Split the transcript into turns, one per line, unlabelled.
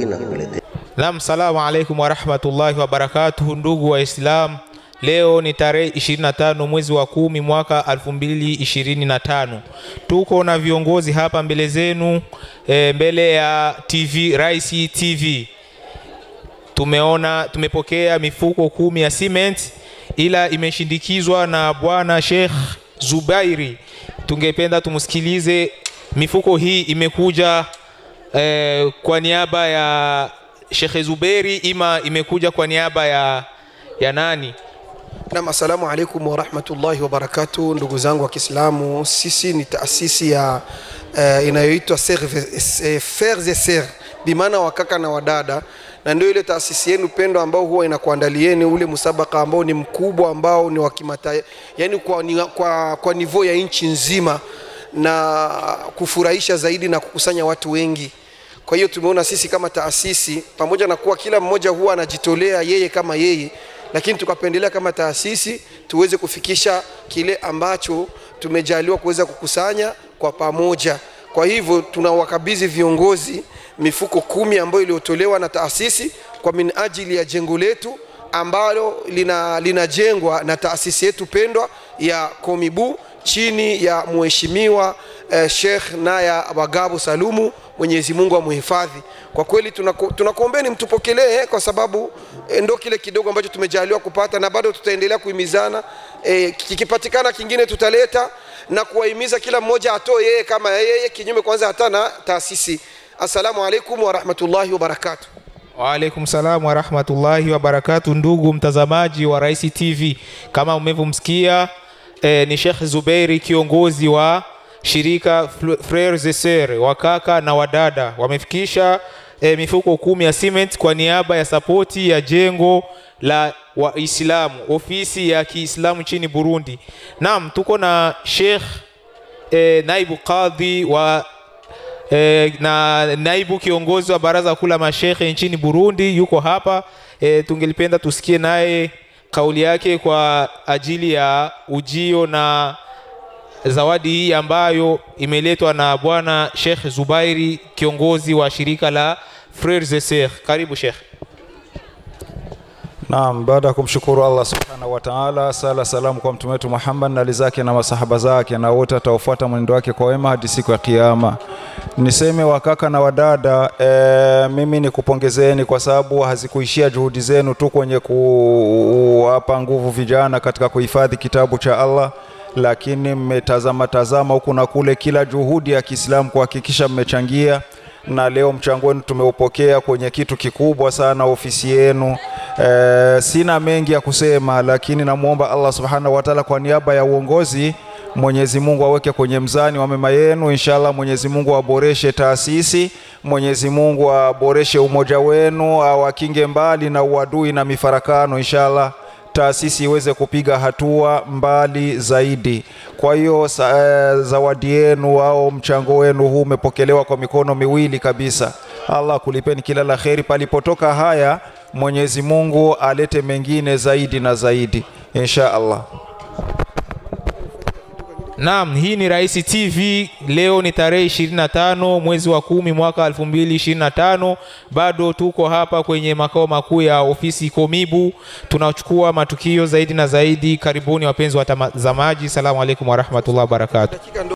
inakuletea.
Naam, salamu alaykum wa rahmatullahi wa barakatuh. Ndugu wa Islam, leo ni tarehe 25 mwezi wa 10 mwaka 2025. Tuko na viongozi hapa mbele zenu, mbele ya TV Raisi TV. Tumepokea mifuko 10 ya cement, ila imeshindikizwa na bwana Sheikh Zubairi. Tungependa tumusikilize. Mifuko hii imekuja kwa niaba ya Sheikh Zubairi, ima imekuja kwa niaba ya nani?
Naam, assalamu alaykum wa rahmatullahi wa barakatuh. Ndugu zangu wa Kiislamu, sisi ni taasisi ya inayoitwa Frères et Sœurs, bimaana wakaka na wadada, na ndio ile taasisi yenu pendo ambao huwa inakuandalieni ule musabaka ambao ni mkubwa, ambao ni wa kimataifa, yani kwa niveau ya nchi nzima, na kufurahisha zaidi na kukusanya watu wengi. Kwa hiyo tumeona sisi kama taasisi, pamoja na kuwa kila mmoja huwa anajitolea yeye kama yeye, lakini tukapendelea kama taasisi tuweze kufikisha kile ambacho tumejaliwa kuweza kukusanya kwa pamoja. Kwa hivyo tunawakabidhi viongozi mifuko 10 ambayo iliyotolewa na taasisi kwa minajili ya jengo letu ambalo linajengwa na taasisi yetu pendwa ya Komibu chini ya mheshimiwa Sheikh Naya Bagabu Salumu, Mwenyezi Mungu amuhifadhi. Kwa kweli tunakuombeni mtupokelee, kwa sababu ndo kile kidogo ambacho tumejaliwa kupata, na bado tutaendelea kuhimizana. Kikipatikana kingine tutaleta, na kuwahimiza kila mmoja atoe yeye kama yeye, kinyume kwanza hata na taasisi. Assalamu alaykum wa rahmatullahi wa barakatuh.
Wa alaykum salam wa rahmatullahi wa barakatuh. Ndugu mtazamaji wa Raisi TV, kama umevumsikia, ni Sheikh Zubairi, kiongozi wa shirika Frères et Sœurs, wakaka na wadada. Wamefikisha mifuko 10 ya cement kwa niaba ya sapoti ya jengo la Waislamu, ofisi ya Kiislamu nchini Burundi. Naam, tuko na Sheikh naibu kadhi na naibu kiongozi wa baraza kula mashekhe nchini Burundi, yuko hapa. Tungelipenda tusikie naye kauli yake kwa ajili ya ujio na zawadi hii ambayo imeletwa na bwana Sheikh Zubairi, kiongozi wa shirika la Frères et Sœurs. Karibu Sheikh.
Naam, baada ya kumshukuru Allah subhanahu wa ta'ala, salamu kwa mtume wetu Muhammad na ali zake na masahaba zake na wote ataofuata mwenendo wake kwa wema hadi siku ya kiyama. Niseme wakaka na wadada, mimi nikupongezeni kwa sababu hazikuishia juhudi zenu tu kwenye kuwapa nguvu vijana katika kuhifadhi kitabu cha Allah, lakini mmetazama huku na kule kila juhudi ya Kiislamu kuhakikisha mmechangia, na leo mchango wenu tumeupokea kwenye kitu kikubwa sana, ofisi yenu. Sina mengi ya kusema, lakini namuomba Allah subhanahu wa ta'ala kwa niaba ya uongozi, Mwenyezi Mungu aweke kwenye mzani wa mema yenu. Inshallah Mwenyezi Mungu aboreshe taasisi, Mwenyezi Mungu aboreshe umoja wenu, awakinge mbali na uadui na mifarakano. Inshallah taasisi iweze kupiga hatua mbali zaidi. Kwa hiyo zawadi yenu au mchango wenu huu umepokelewa kwa mikono miwili kabisa. Allah kulipeni kila la kheri. Palipotoka haya, Mwenyezi Mungu alete mengine zaidi na zaidi inshallah.
Naam, hii ni Raisi TV. Leo ni tarehe 25 mwezi wa 10 mwaka 2025. Bado tuko hapa kwenye makao makuu ya ofisi Komibu. Tunachukua matukio zaidi na zaidi. Karibuni wapenzi watazamaji. Salamu alaykum wa rahmatullahi wa barakatuh.